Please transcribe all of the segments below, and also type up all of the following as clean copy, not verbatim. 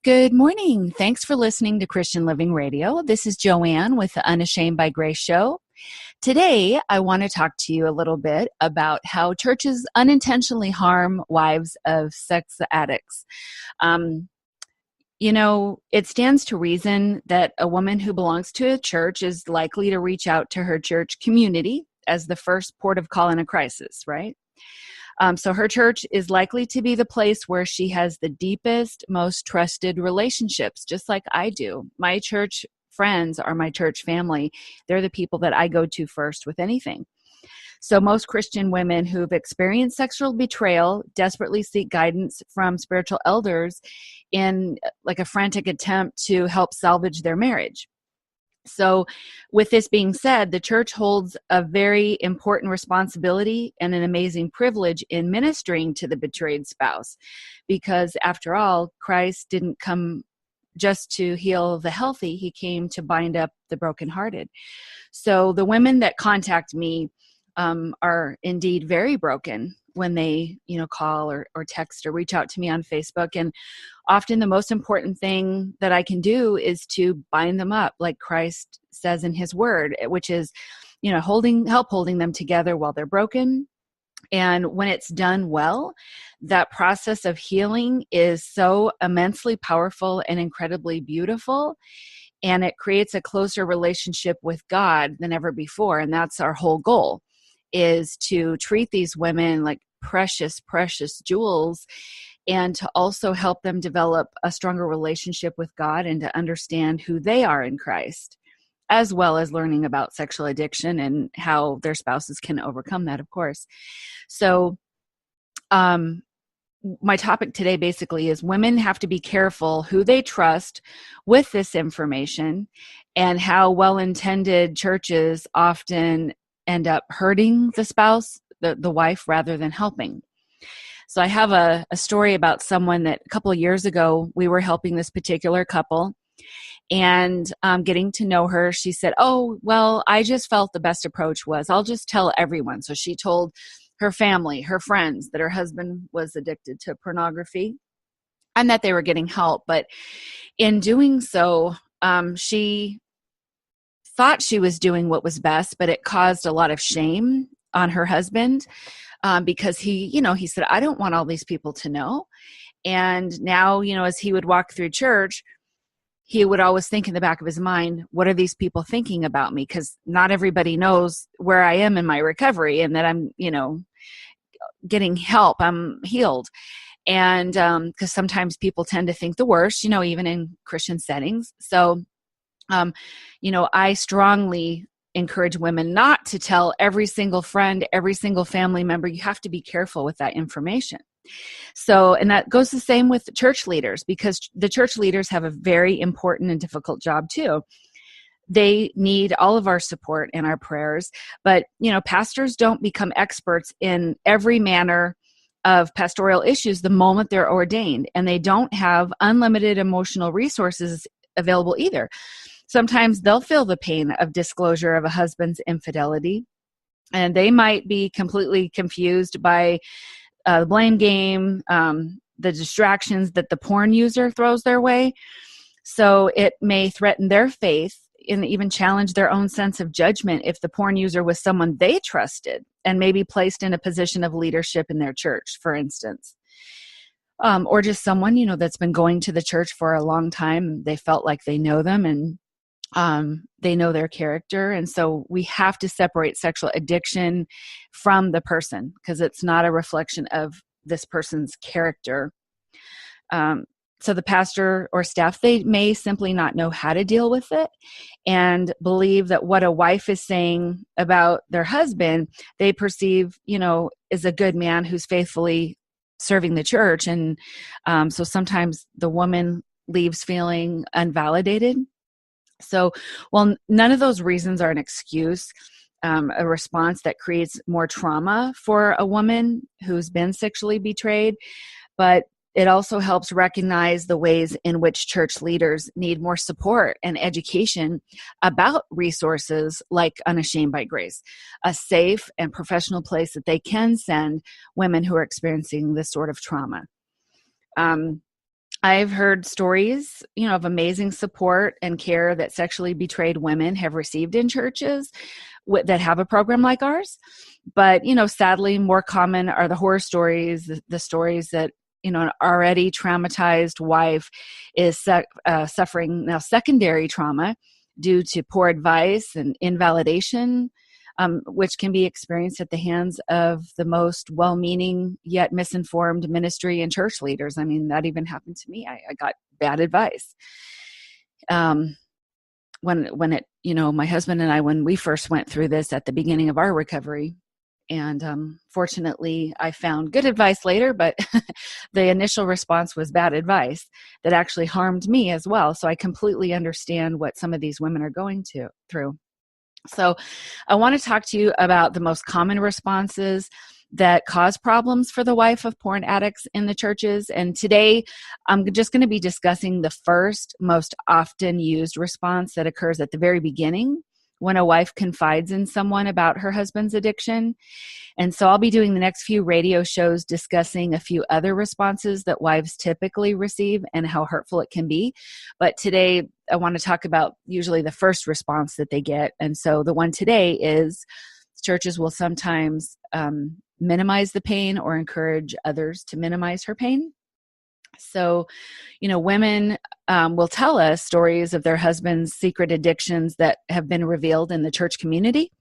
Good morning. Thanks for listening to Christian Living Radio. This is Joanne with the Unashamed by Grace show. Today, I want to talk to you a little bit about how churches unintentionally harm wives of sex addicts. It stands to reason that a woman who belongs to a church is likely to reach out to her church community as the first port of call in a crisis, right? So her church is likely to be the place where she has the deepest, most trusted relationships, just like I do. My church friends are my church family. They're the people that I go to first with anything. So most Christian women who've experienced sexual betrayal desperately seek guidance from spiritual elders in like a frantic attempt to help salvage their marriage. So with this being said, the church holds a very important responsibility and an amazing privilege in ministering to the betrayed spouse, because after all, Christ didn't come just to heal the healthy. He came to bind up the brokenhearted. So the women that contact me are indeed very broken when they, call or text or reach out to me on Facebook. And often the most important thing that I can do is to bind them up, like Christ says in his word, which is, holding them together while they're broken. And when it's done well, that process of healing is so immensely powerful and incredibly beautiful. And it creates a closer relationship with God than ever before. And that's our whole goal, is to treat these women like precious, precious jewels, and to also help them develop a stronger relationship with God and to understand who they are in Christ, as well as learning about sexual addiction and how their spouses can overcome that, of course. So my topic today basically is women have to be careful who they trust with this information, and how well-intended churches often end up hurting the spouse, the wife, rather than helping. So I have a story about someone that a couple of years ago, we were helping this particular couple, and getting to know her, she said, "Oh, well, I just felt the best approach was I'll just tell everyone." So she told her family, her friends, that her husband was addicted to pornography and that they were getting help. But in doing so, she thought she was doing what was best, but it caused a lot of shame on her husband, because he said, "I don't want all these people to know." And now, as he would walk through church, he would always think in the back of his mind, what are these people thinking about me? Because not everybody knows where I am in my recovery and that I'm, getting help, I'm healed. And because sometimes people tend to think the worst, even in Christian settings. So, I strongly encourage women not to tell every single friend, every single family member. You have to be careful with that information. So, and that goes the same with church leaders, because the church leaders have a very important and difficult job too. They need all of our support and our prayers, but, pastors don't become experts in every manner of pastoral issues the moment they're ordained, and they don't have unlimited emotional resources available either. Sometimes they'll feel the pain of disclosure of a husband's infidelity, and they might be completely confused by the blame game, the distractions that the porn user throws their way. So it may threaten their faith and even challenge their own sense of judgment if the porn user was someone they trusted and maybe placed in a position of leadership in their church, for instance. Or just someone, that's been going to the church for a long time. They felt like they know them and they know their character. And so we have to separate sexual addiction from the person, because it's not a reflection of this person's character. So the pastor or staff, they may simply not know how to deal with it and believe that what a wife is saying about their husband, they perceive, is a good man who's faithfully serving the church. And so sometimes the woman leaves feeling unvalidated. So, well, none of those reasons are an excuse, a response that creates more trauma for a woman who's been sexually betrayed, but it also helps recognize the ways in which church leaders need more support and education about resources like Unashamed by Grace, a safe and professional place that they can send women who are experiencing this sort of trauma. I've heard stories, of amazing support and care that sexually betrayed women have received in churches that have a program like ours. But, sadly, more common are the horror stories, the stories that, an already traumatized wife is suffering now secondary trauma due to poor advice and invalidation, which can be experienced at the hands of the most well-meaning yet misinformed ministry and church leaders. I mean, that even happened to me. I got bad advice. When it, my husband and I, when we first went through this at the beginning of our recovery, and fortunately I found good advice later, but the initial response was bad advice that actually harmed me as well. So I completely understand what some of these women are going through. So I want to talk to you about the most common responses that cause problems for the wife of porn addicts in the churches. And today I'm just going to be discussing the first most often used response that occurs at the very beginning when a wife confides in someone about her husband's addiction. And so I'll be doing the next few radio shows discussing a few other responses that wives typically receive and how hurtful it can be. But today I want to talk about usually the first response that they get. And so the one today is churches will sometimes minimize the pain or encourage others to minimize her pain. So, women will tell us stories of their husband's secret addictions that have been revealed in the church community.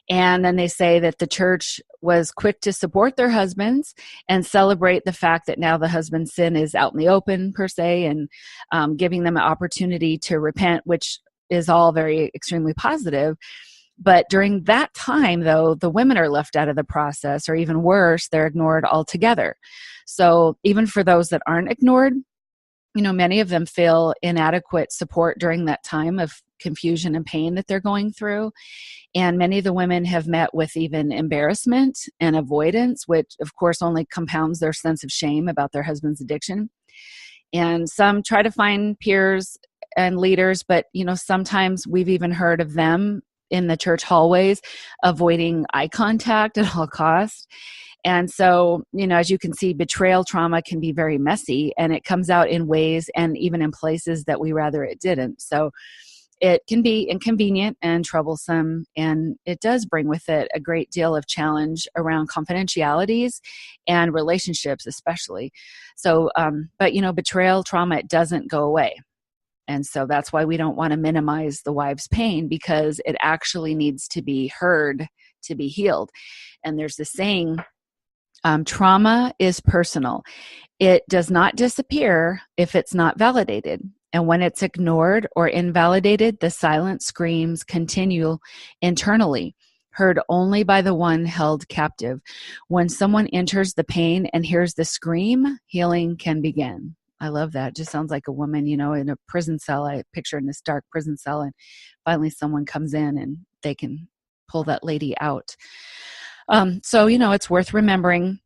And then they say that the church was quick to support their husbands and celebrate the fact that now the husband's sin is out in the open, per se, and giving them an opportunity to repent, which is all very extremely positive. But during that time, though, the women are left out of the process, or even worse, they're ignored altogether. So even for those that aren't ignored, many of them feel inadequate support during that time of confusion and pain that they're going through. And many of the women have met with even embarrassment and avoidance, which of course only compounds their sense of shame about their husband's addiction. And some try to find peers and leaders, but sometimes we've even heard of them in the church hallways avoiding eye contact at all costs. And so, as you can see, betrayal trauma can be very messy, and it comes out in ways and even in places that we rather it didn't. So it can be inconvenient and troublesome, and it does bring with it a great deal of challenge around confidentialities and relationships especially. So, but betrayal trauma, it doesn't go away. And so that's why we don't want to minimize the wife's pain, because it actually needs to be heard to be healed. And there's this saying, trauma is personal. It does not disappear if it's not validated. And when it's ignored or invalidated, the silent screams continue internally, heard only by the one held captive. When someone enters the pain and hears the scream, healing can begin. I love that. It just sounds like a woman, in a prison cell. I picture in this dark prison cell, and finally someone comes in and they can pull that lady out. So, it's worth remembering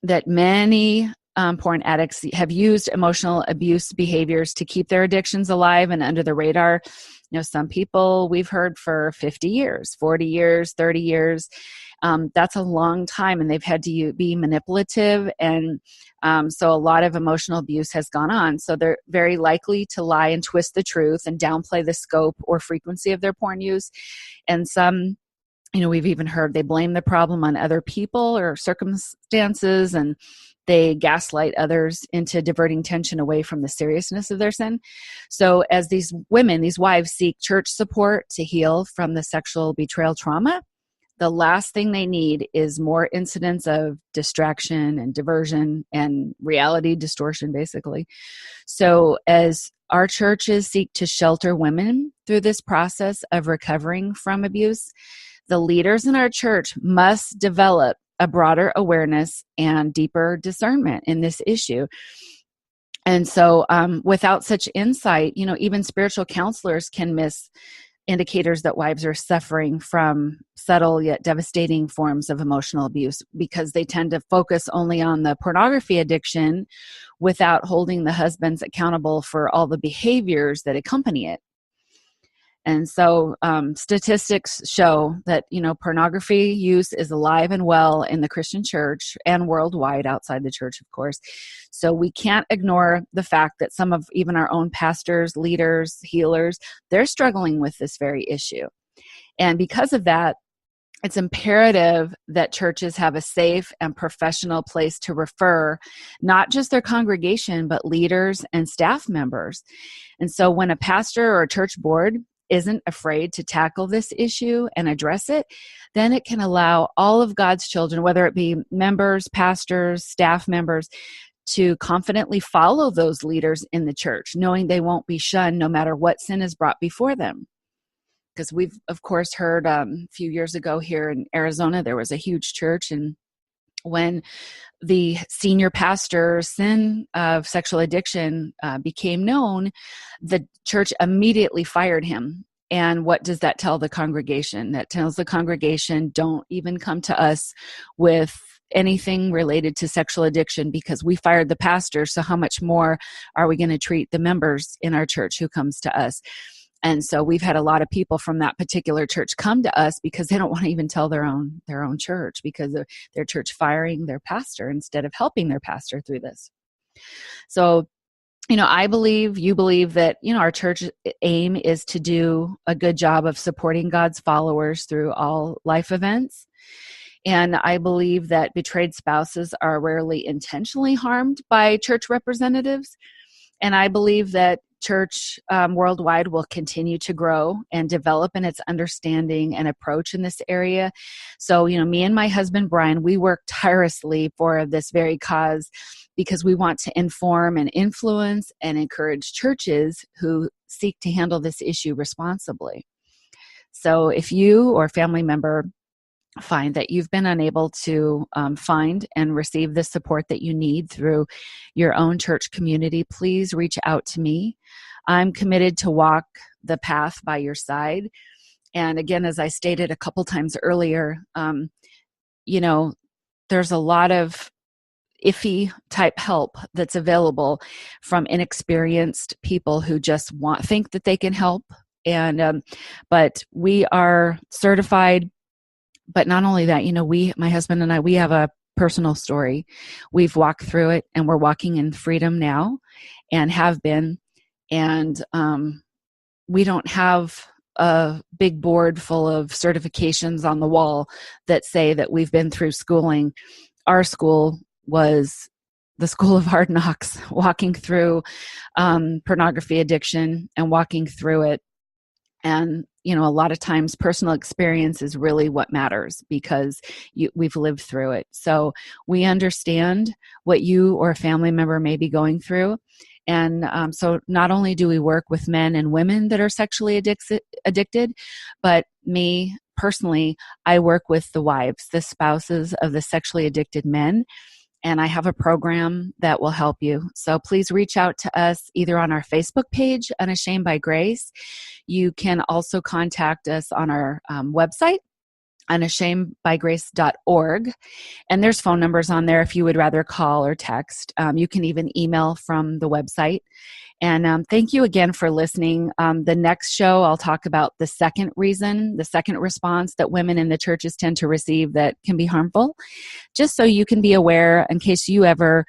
that many porn addicts have used emotional abuse behaviors to keep their addictions alive and under the radar. Some people we've heard for 50 years, 40 years, 30 years. That's a long time, and they've had to be manipulative. And so a lot of emotional abuse has gone on. So they're very likely to lie and twist the truth and downplay the scope or frequency of their porn use. And some, we've even heard they blame the problem on other people or circumstances, and they gaslight others into diverting attention away from the seriousness of their sin. So as these women, these wives, seek church support to heal from the sexual betrayal trauma, the last thing they need is more incidents of distraction and diversion and reality distortion, basically. So as our churches seek to shelter women through this process of recovering from abuse, the leaders in our church must develop a broader awareness and deeper discernment in this issue. And so without such insight, even spiritual counselors can miss indicators that wives are suffering from subtle yet devastating forms of emotional abuse, because they tend to focus only on the pornography addiction without holding the husbands accountable for all the behaviors that accompany it. And so statistics show that, pornography use is alive and well in the Christian church and worldwide outside the church, of course. So we can't ignore the fact that some of even our own pastors, leaders, healers, they're struggling with this very issue. And because of that, it's imperative that churches have a safe and professional place to refer not just their congregation, but leaders and staff members. And so when a pastor or a church board isn't afraid to tackle this issue and address it, then it can allow all of God's children, whether it be members, pastors, staff members, to confidently follow those leaders in the church, knowing they won't be shunned no matter what sin is brought before them. Because we've, of course, heard a few years ago here in Arizona, there was a huge church, and when the senior pastor's sin of sexual addiction became known, the church immediately fired him. And what does that tell the congregation? That tells the congregation, don't even come to us with anything related to sexual addiction, because we fired the pastor, so how much more are we going to treat the members in our church who comes to us? And so we've had a lot of people from that particular church come to us because they don't want to even tell their own church, because of their church firing their pastor instead of helping their pastor through this. So, I believe, you believe that, our church aim is to do a good job of supporting God's followers through all life events. And I believe that betrayed spouses are rarely intentionally harmed by church representatives. And I believe that church worldwide will continue to grow and develop in its understanding and approach in this area. So, me and my husband, Brian, we work tirelessly for this very cause because we want to inform and influence and encourage churches who seek to handle this issue responsibly. So if you or a family member find that you've been unable to find and receive the support that you need through your own church community, please reach out to me. I'm committed to walk the path by your side. And again, as I stated a couple times earlier, there's a lot of iffy type help that's available from inexperienced people who just think that they can help. And but we are certified. But not only that, my husband and I, we have a personal story. We've walked through it, and we're walking in freedom now and have been. And we don't have a big board full of certifications on the wall that say that we've been through schooling. Our school was the school of hard knocks, walking through pornography addiction and walking through it. And, a lot of times personal experience is really what matters because we've lived through it. So we understand what you or a family member may be going through. And so not only do we work with men and women that are sexually addicted, but me personally, I work with the wives, the spouses of the sexually addicted men. And I have a program that will help you. So please reach out to us either on our Facebook page, Unashamed by Grace. You can also contact us on our website, unashamedbygrace.org. And there's phone numbers on there if you would rather call or text. You can even email from the website. And thank you again for listening. The next show, I'll talk about the second reason, the second response that women in the churches tend to receive that can be harmful, just so you can be aware in case you ever,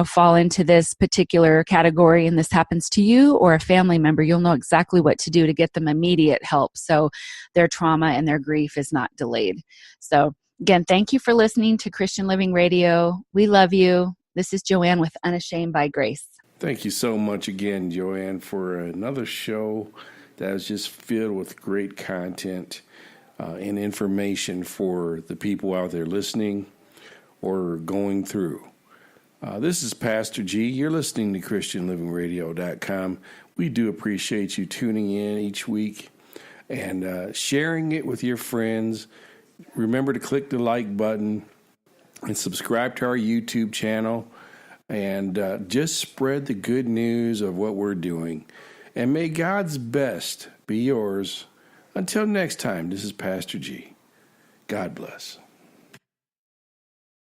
fall into this particular category and this happens to you or a family member, you'll know exactly what to do to get them immediate help so their trauma and their grief is not delayed. So again, thank you for listening to Christian Living Radio. We love you. This is Joanne with Unashamed by Grace. Thank you so much again, Joanne, for another show that is just filled with great content and information for the people out there listening or going through. This is Pastor G. You're listening to ChristianLivingRadio.com. We do appreciate you tuning in each week and sharing it with your friends. Remember to click the like button and subscribe to our YouTube channel. And just spread the good news of what we're doing. And may God's best be yours. Until next time, this is Pastor G. God bless.